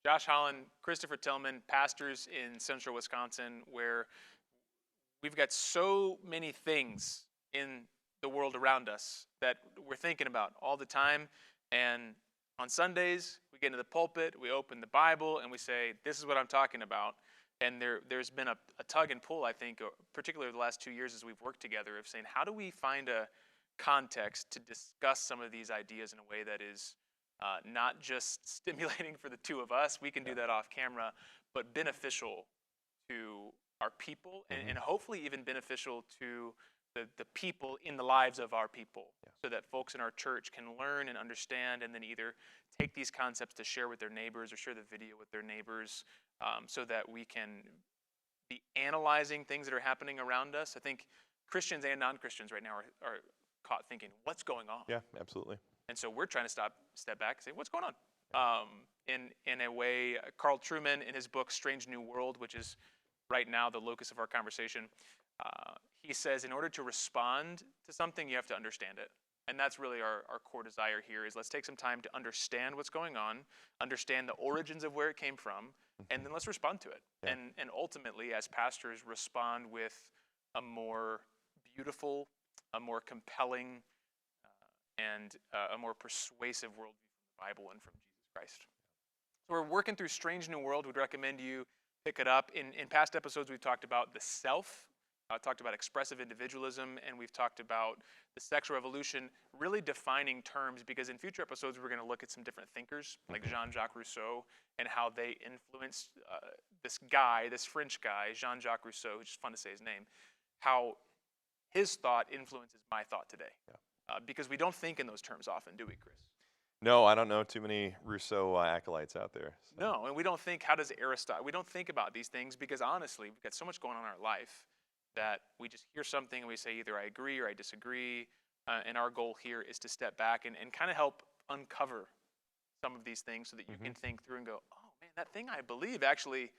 Josh Holland, Christopher Tillman, pastors in central Wisconsin, where we've got so many things in the world around us that we're thinking about all the time. And on Sundays, we get into the pulpit, we open the Bible, and we say, this is what I'm talking about. And there's been a tug and pull, I think, particularly the last 2 years as we've worked together, of saying, how do we find a context to discuss some of these ideas in a way that is not just stimulating for the two of us, we can do that off camera, but beneficial to our people, and hopefully even beneficial to the people in the lives of our people, so that folks in our church can learn and understand, and then either take these concepts to share with their neighbors or share the video with their neighbors, so that we can be analyzing things that are happening around us. I think Christians and non-Christians right now are caught thinking, what's going on? Yeah, absolutely. And so we're trying to step back and say, what's going on? In a way, Carl Trueman, in his book, Strange New World, which is right now the locus of our conversation, he says in order to respond to something, you have to understand it. And that's really our core desire here, is let's take some time to understand what's going on, understand the origins of where it came from, and then let's respond to it. Yeah. And ultimately, as pastors, respond with a more beautiful, a more compelling, and a more persuasive worldview from the Bible and from Jesus Christ. So we're working through Strange New World. We'd recommend you pick it up. In past episodes, we've talked about the self, talked about expressive individualism, and we've talked about the sexual revolution, really defining terms, because in future episodes, we're going to look at some different thinkers, like Jean-Jacques Rousseau, and how they influenced this French guy, Jean-Jacques Rousseau, which is fun to say his name, how his thought influences my thought today. Yeah. Because we don't think in those terms often, do we, Chris? No, I don't know too many Rousseau acolytes out there. So. No, and we don't think, how does Aristotle, we don't think about these things, because honestly, we've got so much going on in our life that we just hear something and we say either I agree or I disagree, and our goal here is to step back and kind of help uncover some of these things so that you can think through and go, oh man, that thing I believe actually,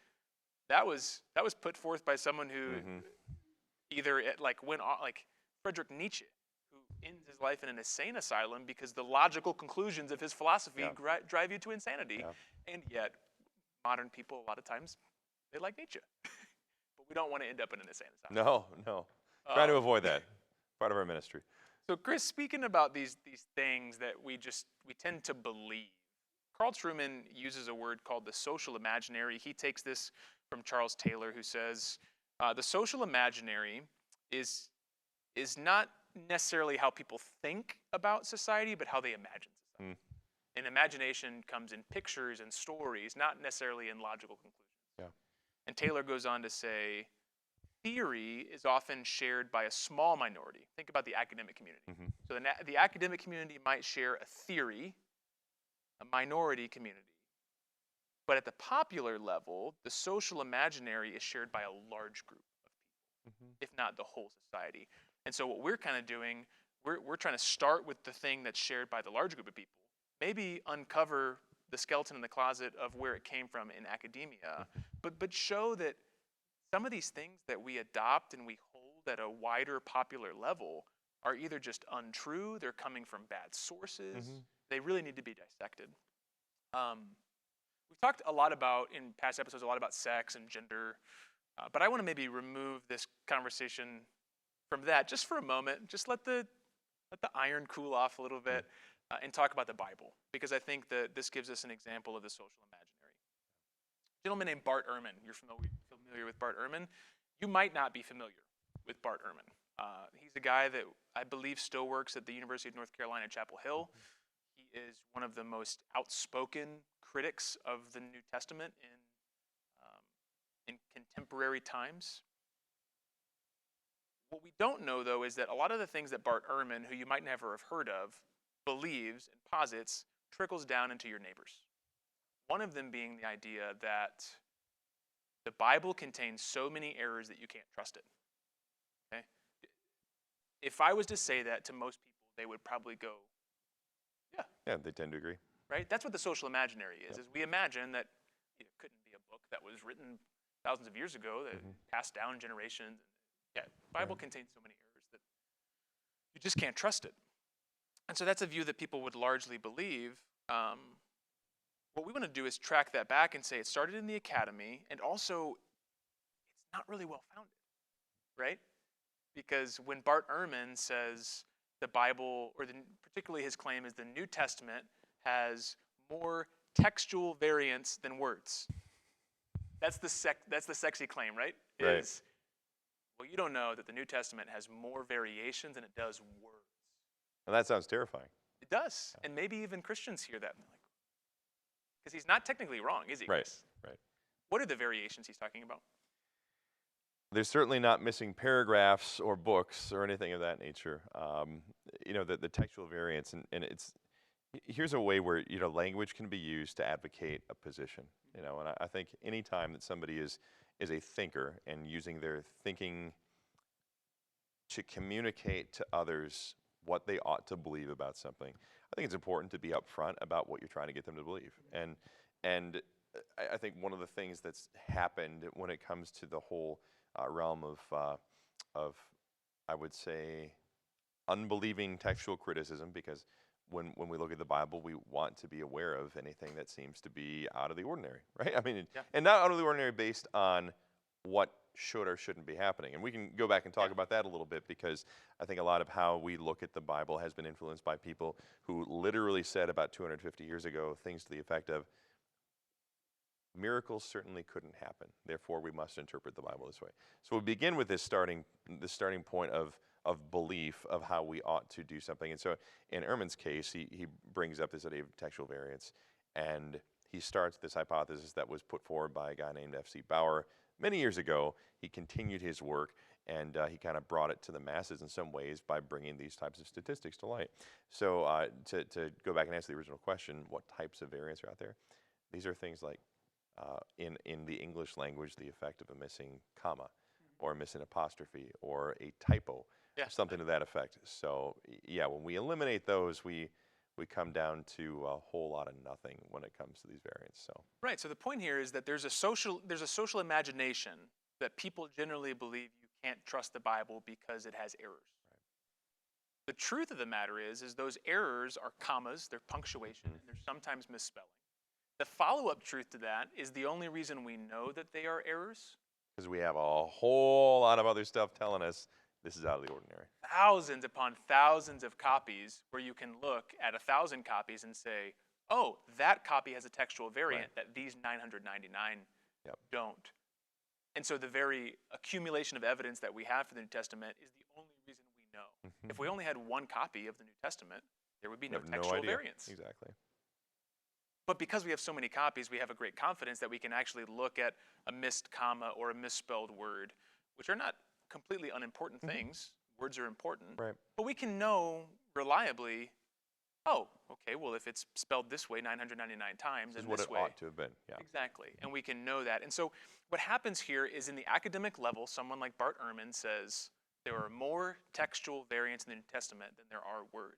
that was put forth by someone who either went on, like Friedrich Nietzsche, who ends his life in an insane asylum because the logical conclusions of his philosophy drive you to insanity. Yeah. And yet, modern people, a lot of times, they like Nietzsche. But we don't want to end up in an insane asylum. No. Try to avoid that. Part of our ministry. So, Chris, speaking about these things that we tend to believe, Carl Trueman uses a word called the social imaginary. He takes this from Charles Taylor, who says, the social imaginary is not necessarily how people think about society, but how they imagine society. And imagination comes in pictures and stories, not necessarily in logical conclusions. Yeah. And Taylor goes on to say, theory is often shared by a small minority. Think about the academic community. So the academic community might share a theory, a minority community. But at the popular level, the social imaginary is shared by a large group of people, if not the whole society. And so what we're kind of doing, we're trying to start with the thing that's shared by the large group of people, maybe uncover the skeleton in the closet of where it came from in academia, but show that some of these things that we adopt and we hold at a wider popular level are either just untrue, they're coming from bad sources, they really need to be dissected. We've talked a lot about, in past episodes, a lot about sex and gender, but I want to maybe remove this conversation from that just for a moment. Just let the iron cool off a little bit and talk about the Bible, because I think that this gives us an example of the social imaginary. A gentleman named Bart Ehrman. You're familiar with Bart Ehrman? You might not be familiar with Bart Ehrman. He's a guy that I believe still works at the University of North Carolina, Chapel Hill. He is one of the most outspoken critics of the New Testament in contemporary times. What we don't know, though, is that a lot of the things that Bart Ehrman, who you might never have heard of, believes and posits trickles down into your neighbors. One of them being the idea that the Bible contains so many errors that you can't trust it. Okay? If I was to say that to most people, they would probably go, yeah. Yeah, they tend to agree. Right? That's what the social imaginary is we imagine that it couldn't be a book that was written thousands of years ago, that passed down generations. Yeah, the Bible contains so many errors that you just can't trust it. And so that's a view that people would largely believe. what we want to do is track that back and say it started in the academy, and also it's not really well founded, right? Because when Bart Ehrman says the Bible, or particularly his claim is the New Testament has more textual variants than words. That's the sexy claim, right? Right. Is, well, you don't know that the New Testament has more variations than it does words. And that sounds terrifying. It does, and maybe even Christians hear that, and they're like, because he's not technically wrong, is he? Right, Chris? right. What are the variations he's talking about? There's certainly not missing paragraphs or books or anything of that nature. The textual variants, and here's a way where language can be used to advocate a position. And I think any time that somebody is a thinker and using their thinking to communicate to others what they ought to believe about something, I think it's important to be upfront about what you're trying to get them to believe. And I think one of the things that's happened when it comes to the whole realm of I would say unbelieving textual criticism, because when we look at the Bible, we want to be aware of anything that seems to be out of the ordinary, right? I mean, Yeah. and not out of the ordinary based on what should or shouldn't be happening. And we can go back and talk about that a little bit, because I think a lot of how we look at the Bible has been influenced by people who literally said about 250 years ago things to the effect of, miracles certainly couldn't happen, therefore we must interpret the Bible this way. So we begin with this starting point of belief of how we ought to do something. And so in Ehrman's case, he brings up this idea of textual variants, and he starts this hypothesis that was put forward by a guy named F.C. Bauer many years ago. He continued his work, and he kind of brought it to the masses in some ways by bringing these types of statistics to light. So to go back and answer the original question, what types of variants are out there? These are things like in the English language, the effect of a missing comma or a missing apostrophe or a typo, something to that effect. So yeah, when we eliminate those, we come down to a whole lot of nothing when it comes to these variants. So Right. So the point here is that there's a social imagination that people generally believe you can't trust the Bible because it has errors. Right. The truth of the matter is those errors are commas, they're punctuation, and they're sometimes misspelling. The follow-up truth to that is the only reason we know that they are errors. Because we have a whole lot of other stuff telling us this is out of the ordinary. Thousands upon thousands of copies where you can look at 1,000 copies and say, oh, that copy has a textual variant that these 999 don't. And so the very accumulation of evidence that we have for the New Testament is the only reason we know. If we only had one copy of the New Testament, there would be no textual variants. Exactly. But because we have so many copies, we have a great confidence that we can actually look at a missed comma or a misspelled word, which are not completely unimportant things. Words are important. Right. But we can know reliably, oh, okay, well, if it's spelled this way 999 times, This is and what this it way. ought to have been. Yeah. Exactly. And we can know that. And so what happens here is in the academic level, someone like Bart Ehrman says there are more textual variants in the New Testament than there are words.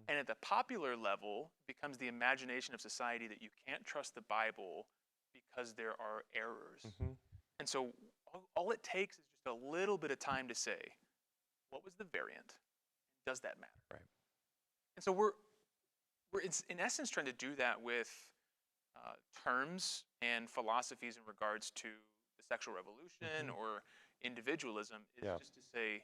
And at the popular level, it becomes the imagination of society that you can't trust the Bible because there are errors. And so all it takes is just a little bit of time to say, what was the variant? Does that matter? Right. And so we're in essence trying to do that with terms and philosophies in regards to the sexual revolution or individualism, is just to say,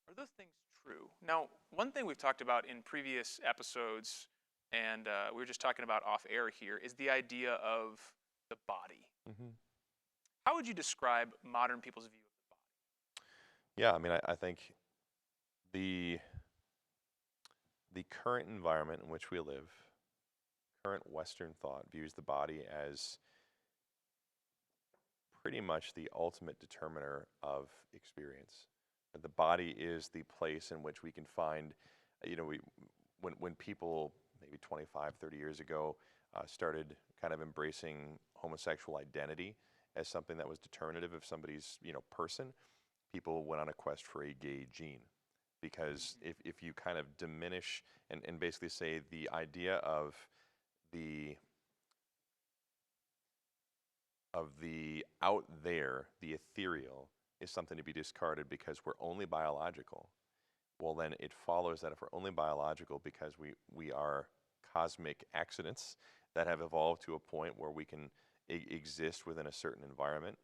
are those things true? Now, one thing we've talked about in previous episodes, and we were just talking about off air here, is the idea of the body. How would you describe modern people's view of the body? Yeah, I mean, I think the current environment in which we live, current Western thought views the body as pretty much the ultimate determiner of experience. The body is the place in which we can find, when people maybe 25, 30 years ago started kind of embracing homosexual identity as something that was determinative of somebody's, person, people went on a quest for a gay gene. Because if you kind of diminish and basically say the idea of the out there, the ethereal, is something to be discarded because we're only biological, well then it follows that if we're only biological because we are cosmic accidents, that have evolved to a point where we can exist within a certain environment,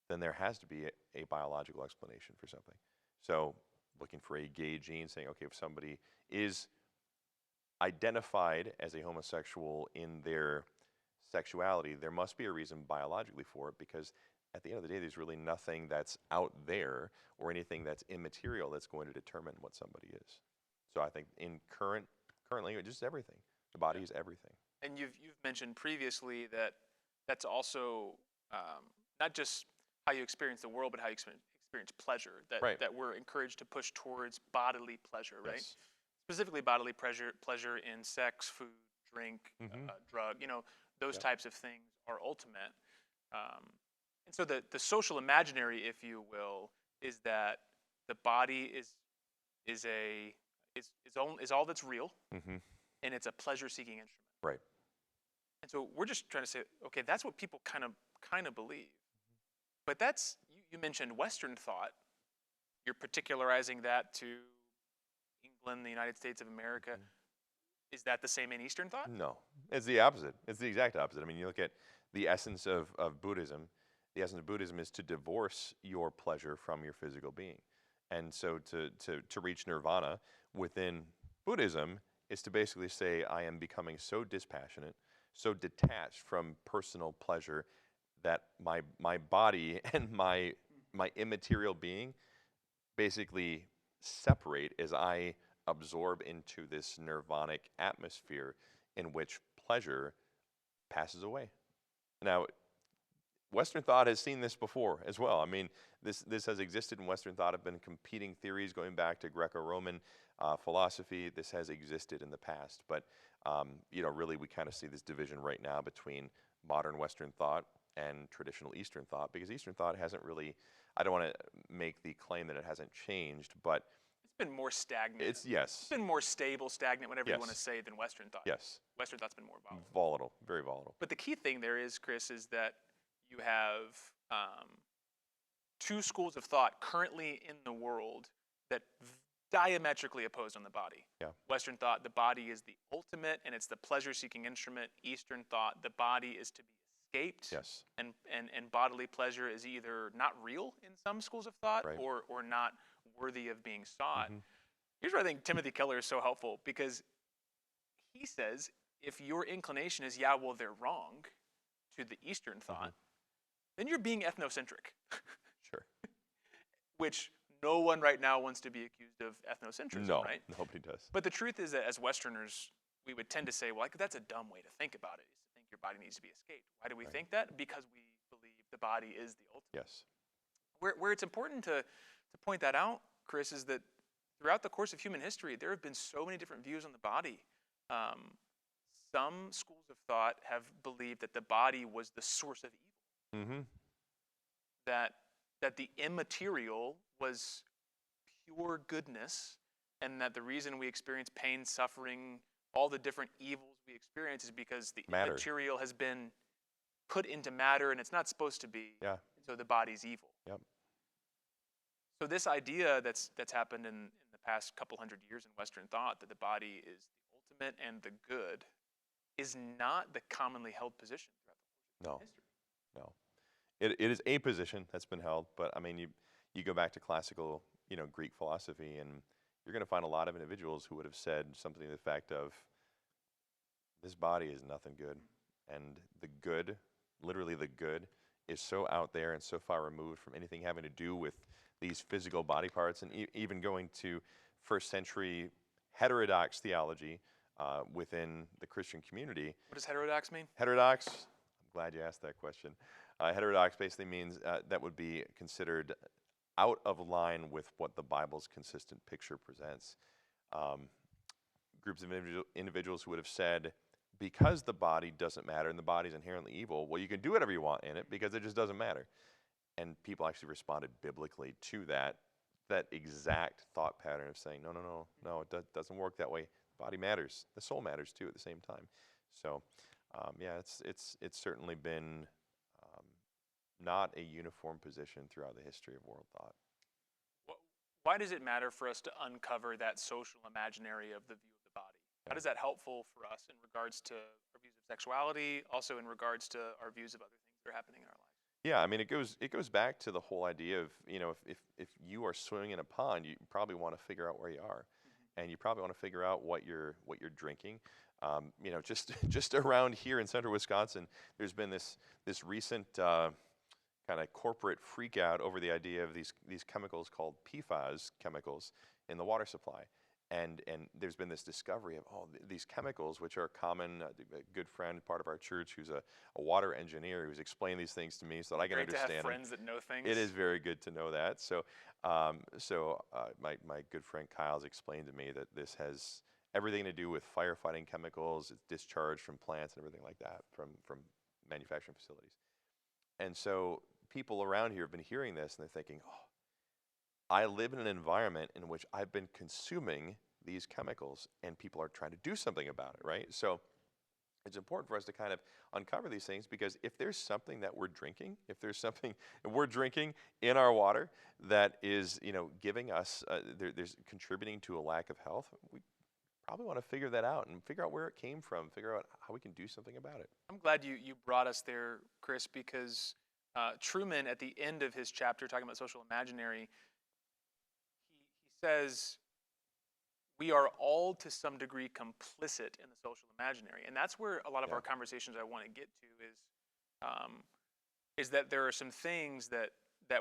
then there has to be a biological explanation for something. So looking for a gay gene, saying, okay, if somebody is identified as a homosexual in their sexuality, there must be a reason biologically for it, because at the end of the day, there's really nothing that's out there or anything that's immaterial that's going to determine what somebody is. So I think in currently, just everything. The body is everything. And you've mentioned previously that that's also not just how you experience the world, but how you experience pleasure. That Right. that we're encouraged to push towards bodily pleasure, right? Yes. Specifically, bodily pleasure in sex, food, drink, drug. Those Yep. types of things are ultimate. And so the social imaginary, if you will, is that the body is all that's real, Mm-hmm. and it's a pleasure-seeking instrument. Right. And so we're just trying to say, okay, that's what people kind of believe. But that's you mentioned Western thought. You're particularizing that to England, the United States of America. Is that the same in Eastern thought? No, it's the opposite. It's the exact opposite. I mean, you look at the essence of Buddhism. The essence of Buddhism is to divorce your pleasure from your physical being. And so to reach nirvana within Buddhism is to basically say, I am becoming so dispassionate, so detached from personal pleasure that my body and my immaterial being basically separate as I absorb into this nirvanic atmosphere in which pleasure passes away. Now, Western thought has seen this before as well. I mean, this has existed in Western thought. Have been competing theories going back to Greco-Roman philosophy. This has existed in the past, but really we kind of see this division right now between modern Western thought and traditional Eastern thought, because Eastern thought hasn't really. I don't want to make the claim that it hasn't changed, but it's been more stagnant. It's been more stable, stagnant, whatever you want to Yes. say, than Western thought. Yes. Western thought's been more volatile. Volatile, very volatile. But the key thing there is, Chris, is that you have two schools of thought currently in the world that diametrically opposed on the body. Yeah. Western thought, the body is the ultimate and it's the pleasure-seeking instrument. Eastern thought, the body is to be escaped. Yes. And bodily pleasure is either not real in some schools of thought, Right. or not worthy of being sought. Mhm. Here's where I think Timothy Keller is so helpful, because he says if your inclination is, yeah, well, they're wrong, to the Eastern thought, then you're being ethnocentric. Sure. Which no one right now wants to be accused of ethnocentrism, No, right? nobody does. But the truth is that as Westerners, we would tend to say, well, that's a dumb way to think about it, is to think your body needs to be escaped. Why do we think that? Because we believe the body is the ultimate. Yes. Where it's important to point that out, Chris, is that throughout the course of human history, there have been so many different views on the body. Some schools of thought have believed that the body was the source of evil. Mm-hmm. That the immaterial was pure goodness, and that the reason we experience pain, suffering, all the different evils we experience is because the immaterial has been put into matter and it's not supposed to be. Yeah. So the body's evil. Yep. So this idea that's happened in the past couple hundred years in Western thought, that the body is the ultimate and the good, is not the commonly held position throughout the history. No. It is a position that's been held, but I mean, you go back to classical, Greek philosophy, and you're going to find a lot of individuals who would have said something to the effect of, this body is nothing good, and the good, literally the good, is so out there and so far removed from anything having to do with these physical body parts, and even going to first century heterodox theology within the Christian community. What does heterodox mean? Heterodox, I'm glad you asked that question. Heterodox basically means that would be considered out of line with what the Bible's consistent picture presents. Groups of individuals who would have said, because the body doesn't matter and the body is inherently evil, well, you can do whatever you want in it because it just doesn't matter. And people actually responded biblically to that exact thought pattern of saying, no, it doesn't work that way. The body matters. The soul matters too at the same time. So, it's certainly been not a uniform position throughout the history of world thought. Why does it matter for us to uncover that social imaginary of the view of the body? How is that helpful for us in regards to our of sexuality, also in regards to our views of other things that are happening in our lives. Yeah, I mean, it goes back to the whole idea of, if you are swimming in a pond, you probably want to figure out where you are, and you probably want to figure out what you're drinking. Just just around here in central Wisconsin, there's been this recent kind of corporate freak out over the idea of these chemicals called PFAS chemicals in the water supply. And there's been this discovery of these chemicals, which are common. A good friend, part of our church, who's a water engineer, who's explained these things to me so that I can Great to understand have them. friends that know things. It is very good to know that. My good friend Kyle's explained to me that this has everything to do with firefighting chemicals. It's discharged from plants and everything like that, from manufacturing facilities. And so people around here have been hearing this and they're thinking, oh, I live in an environment in which I've been consuming these chemicals and people are trying to do something about it, right? So it's important for us to kind of uncover these things, because if there's something that we're drinking, if there's something we're drinking in our water that is, giving us, there's contributing to a lack of health, we probably want to figure that out and figure out where it came from, figure out how we can do something about it. I'm glad you brought us there, Chris, because Truman, at the end of his chapter talking about social imaginary, he says, we are all to some degree complicit in the social imaginary. And that's where a lot of Yeah. our conversations I want to get to is that there are some things that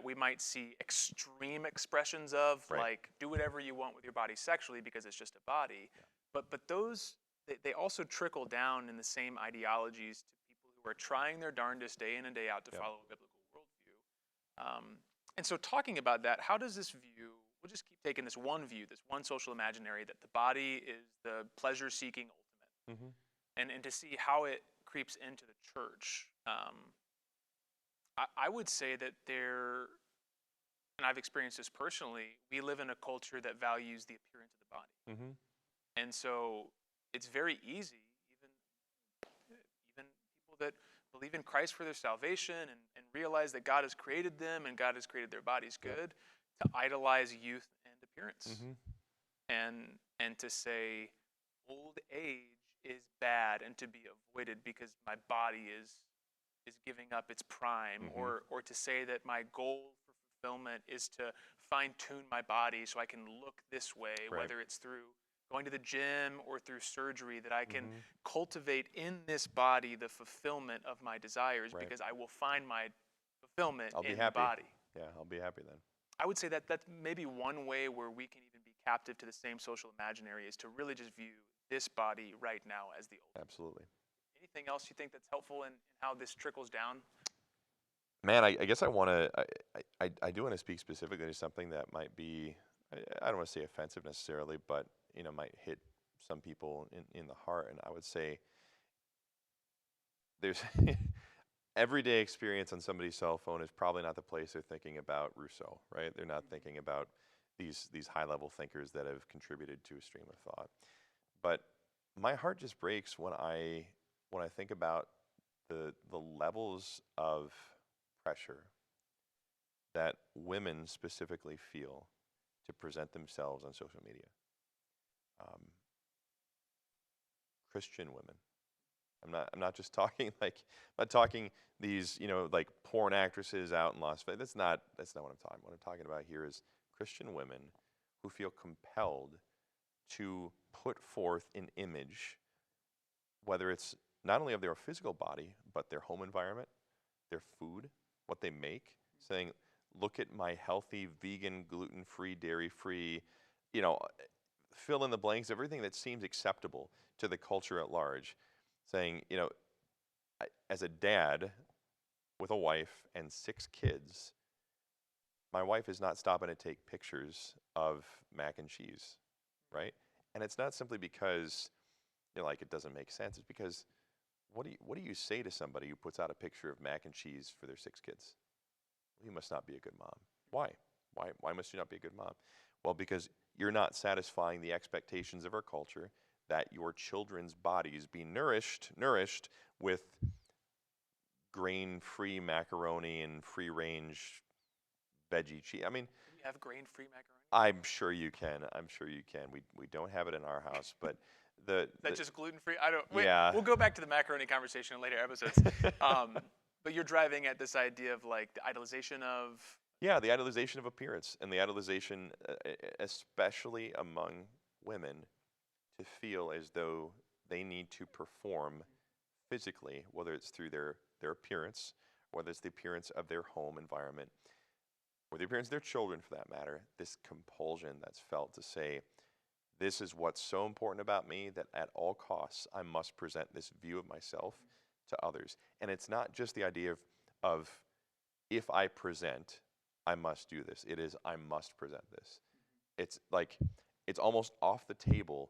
we might see extreme expressions of, Right. like do whatever you want with your body sexually because it's just a body. Yeah. But those, they also trickle down in the same ideologies to people who are trying their darndest day in and day out to Yeah. follow a biblical worldview. And so talking about that, how does this view, we'll just keep taking this one view, this one social imaginary, that the body is the pleasure-seeking ultimate, Mm-hmm. and to see how it creeps into the church. I would say that and I've experienced this personally, we live in a culture that values the appearance of the body. Mm-hmm. And so it's very easy, even people that believe in Christ for their salvation and realize that God has created them and God has created their bodies good, to idolize youth and appearance. Mm-hmm. And to say old age is bad and to be avoided because my body is giving up its prime, Mm-hmm. or to say that my goal for fulfillment is to fine-tune my body so I can look this way, Right. whether it's through going to the gym or through surgery, that I can Mm-hmm. cultivate in this body the fulfillment of my desires, Right. because I will find my fulfillment I'll be in happy. the body. Yeah, I'll be happy then. I would say that that's maybe one way where we can even be captive to the same social imaginary, is to really just view this body right now as the ultimate. Absolutely. Anything else you think that's helpful in how this trickles down? Man, I guess I want to, I do want to speak specifically to something that might be, I don't want to say offensive necessarily, but, might hit some people in the heart. And I would say there's everyday experience on somebody's cell phone is probably not the place they're thinking about Rousseau, right? They're not thinking about these high-level thinkers that have contributed to a stream of thought. But my heart just breaks when I think about the levels of pressure that women specifically feel to present themselves on social media. Christian women. I'm not just talking like, I'm not talking these, like porn actresses out in Las Vegas. That's not what I'm talking about. What I'm talking about here is Christian women who feel compelled to put forth an image, whether it's not only of their physical body, but their home environment, their food, what they make, saying, look at my healthy, vegan, gluten-free, dairy-free, fill in the blanks, everything that seems acceptable to the culture at large, saying, as a dad with a wife and 6 kids, my wife is not stopping to take pictures of mac and cheese, right? And it's not simply because, like it doesn't make sense. It's because what do you say to somebody who puts out a picture of mac and cheese for their 6 kids? Well, you must not be a good mom. Why? Why must you not be a good mom? Well, because you're not satisfying the expectations of our culture that your children's bodies be nourished with grain-free macaroni and free-range veggie cheese. I mean, Do we have grain-free macaroni? I'm sure you can. I'm sure you can. We don't have it in our house, but That's just gluten-free? I don't. Wait, yeah. we'll go back to the macaroni conversation in later episodes. But you're driving at this idea of like the idolization of. Yeah, the idolization of appearance and the idolization, especially among women, to feel as though they need to perform physically, whether it's through their appearance, whether it's the appearance of their home environment, or the appearance of their children for that matter, this compulsion that's felt to say, this is what's so important about me that at all costs I must present this view of myself to others. And it's not just the idea of if I present, I must do this. It is I must present this. It's like it's almost off the table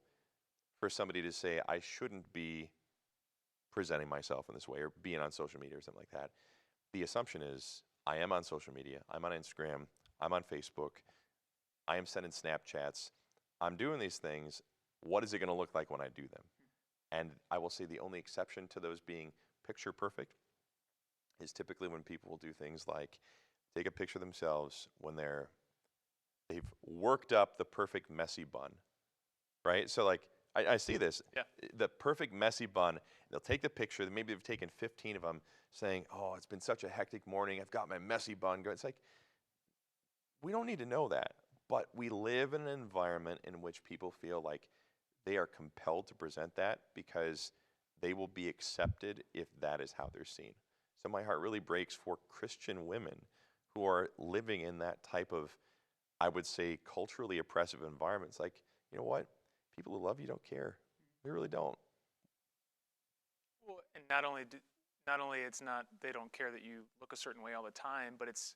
for somebody to say I shouldn't be presenting myself in this way or being on social media or something like that. The assumption is I am on social media. I'm on Instagram. I'm on Facebook. I am sending Snapchats. I'm doing these things. What is it going to look like when I do them? And I will say the only exception to those being picture perfect is typically when people will do things like take a picture of themselves when they've worked up the perfect messy bun, right? So like I see this, Yeah. the perfect messy bun. They'll take the picture. Maybe they've taken 15 of them, saying, "Oh, it's been such a hectic morning. I've got my messy bun going." It's like we don't need to know that, but we live in an environment in which people feel like they are compelled to present that because they will be accepted if that is how they're seen. So my heart really breaks for Christian women who are living in that type of, I would say, culturally oppressive environments. Like, you know what? People who love you don't care. They really don't. Well, and not only it's not they don't care that you look a certain way all the time, but it's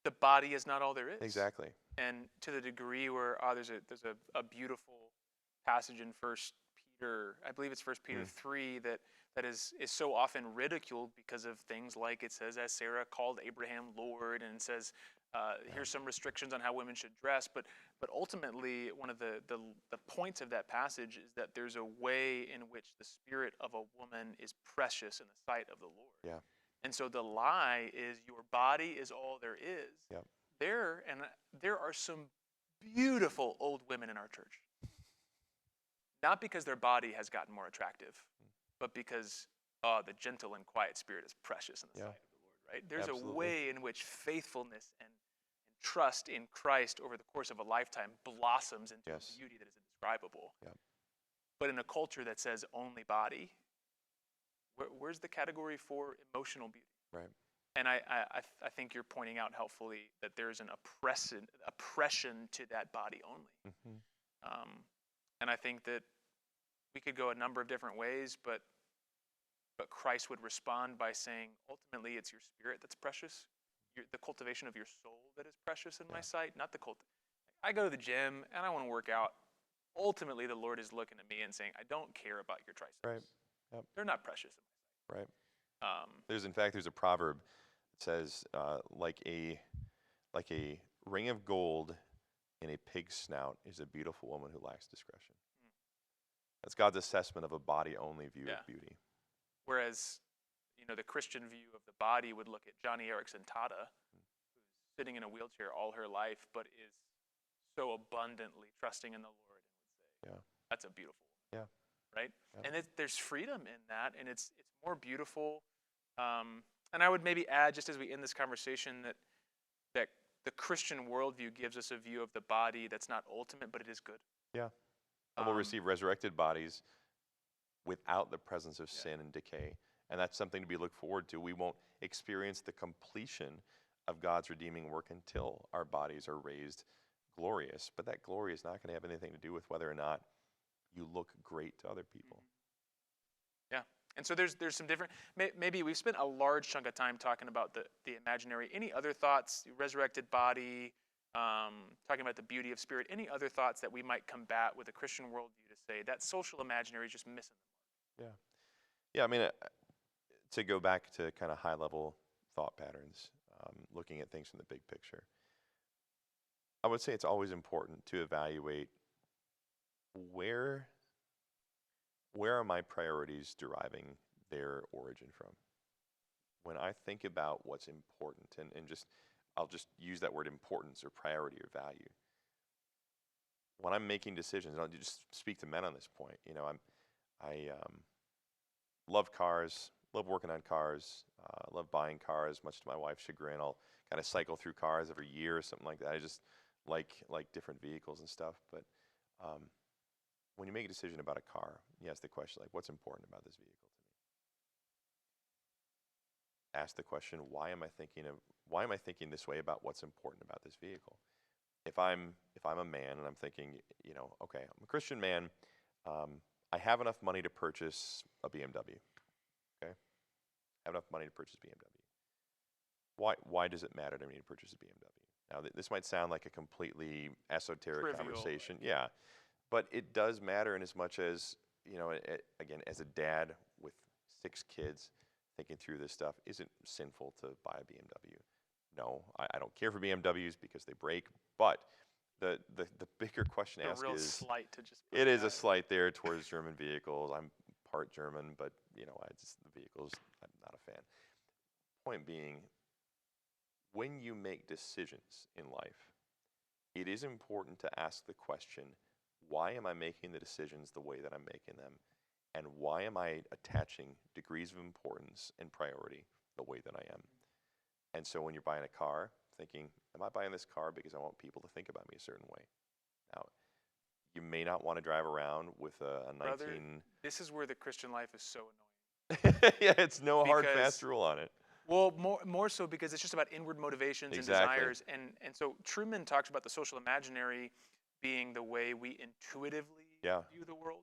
the body is not all there is. Exactly. And to the degree where there's a beautiful passage in First Peter, I believe it's First Peter 3 that is so often ridiculed because of things like it says, as Sarah called Abraham Lord, and it says here's some restrictions on how women should dress, but ultimately one of the points of that passage is that there's a way in which the spirit of a woman is precious in the sight of the Lord. Yeah. And so the lie is your body is all there is. Yep. There are some beautiful old women in our church. Not because their body has gotten more attractive, but because the gentle and quiet spirit is precious in the sight of the Lord, right? There's Absolutely. a way in which faithfulness and trust in Christ over the course of a lifetime blossoms into a beauty that is indescribable. Yep. But in a culture that says only body, where's the category for emotional beauty? Right. And I think you're pointing out helpfully that there's an oppression to that body only. Mm-hmm. And I think that we could go a number of different ways, but Christ would respond by saying, ultimately, it's your spirit that's precious, the cultivation of your soul that is precious in my sight, not the cult. I go to the gym and I want to work out. Ultimately, the Lord is looking at me and saying, I don't care about your triceps. Right. Yep. They're not precious in my sight. Right. There's a proverb that says, like a ring of gold in a pig's snout is a beautiful woman who lacks discretion. That's God's assessment of a body-only view of beauty. Whereas, the Christian view of the body would look at Johnny Erickson Tada, who's sitting in a wheelchair all her life, but is so abundantly trusting in the Lord, and would say, that's a beautiful woman. Yeah. Right? Yeah. And there's freedom in that, and it's more beautiful. And I would maybe add, just as we end this conversation, that the Christian worldview gives us a view of the body that's not ultimate, but it is good. Yeah. And we'll receive resurrected bodies without the presence of sin and decay. And that's something to be looked forward to. We won't experience the completion of God's redeeming work until our bodies are raised glorious. But that glory is not going to have anything to do with whether or not you look great to other people. Yeah. And so there's some different, maybe we've spent a large chunk of time talking about the imaginary. Any other thoughts, resurrected body, talking about the beauty of spirit, any other thoughts that we might combat with a Christian worldview to say that social imaginary is just missing the mark? Yeah. Yeah, I mean, to go back to kind of high-level thought patterns, looking at things from the big picture, I would say it's always important to evaluate where are my priorities deriving their origin from? When I think about what's important, and I'll just use that word importance or priority or value. when I'm making decisions, and I'll just speak to men on this point. I love cars, love working on cars, love buying cars, much to my wife's chagrin. I'll kind of cycle through cars every year or something like that. I just like different vehicles and stuff. But when you make a decision about a car, you ask the question, like, what's important about this vehicle to me? Ask the question, why am I thinking this way about what's important about this vehicle? If I'm a man and I'm thinking, okay, I'm a Christian man, I have enough money to purchase a BMW. Okay, I have enough money to purchase a BMW. Why does it matter to me to purchase a BMW? Now, this might sound like a completely esoteric Trivial. conversation, yeah, but it does matter in as much as, again, as a dad with 6 kids, thinking through this stuff, is it sinful to buy a BMW? No, I don't care for BMWs because they break, but the bigger question to A ask real is, slight to just. it is a slight there towards German vehicles. I'm part German, but the vehicles, I'm not a fan. Point being, when you make decisions in life, it is important to ask the question, why am I making the decisions the way that I'm making them? And why am I attaching degrees of importance and priority the way that I am? And so when you're buying a car, thinking, am I buying this car because I want people to think about me a certain way? Now, you may not want to drive around with a 19... Brother, this is where the Christian life is so annoying. Yeah, it's no hard, Because- fast rule on it. Well, more so because it's just about inward motivations Exactly. and desires. And so Truman talks about the social imaginary being the way we intuitively view the world,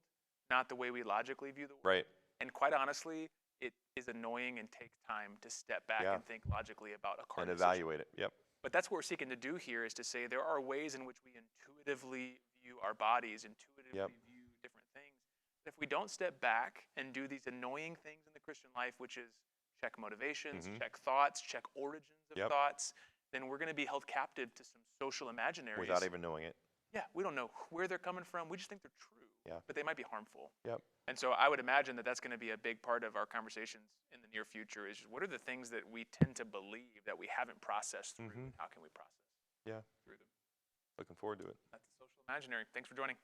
not the way we logically view the world. Right. And quite honestly, it is annoying and takes time to step back and think logically about a car and decision. evaluate it. Yep. But that's what we're seeking to do here, is to say there are ways in which we intuitively view our bodies, intuitively view different things. But if we don't step back and do these annoying things in the Christian life, which is check motivations, check thoughts, check origins of thoughts, then we're going to be held captive to some social imaginaries. Without even knowing it. Yeah, we don't know where they're coming from. We just think they're true, but they might be harmful. Yep. And so I would imagine that that's going to be a big part of our conversations in the near future, is what are the things that we tend to believe that we haven't processed through? How can we process through them? Looking forward to it. That's the social imaginary. Thanks for joining.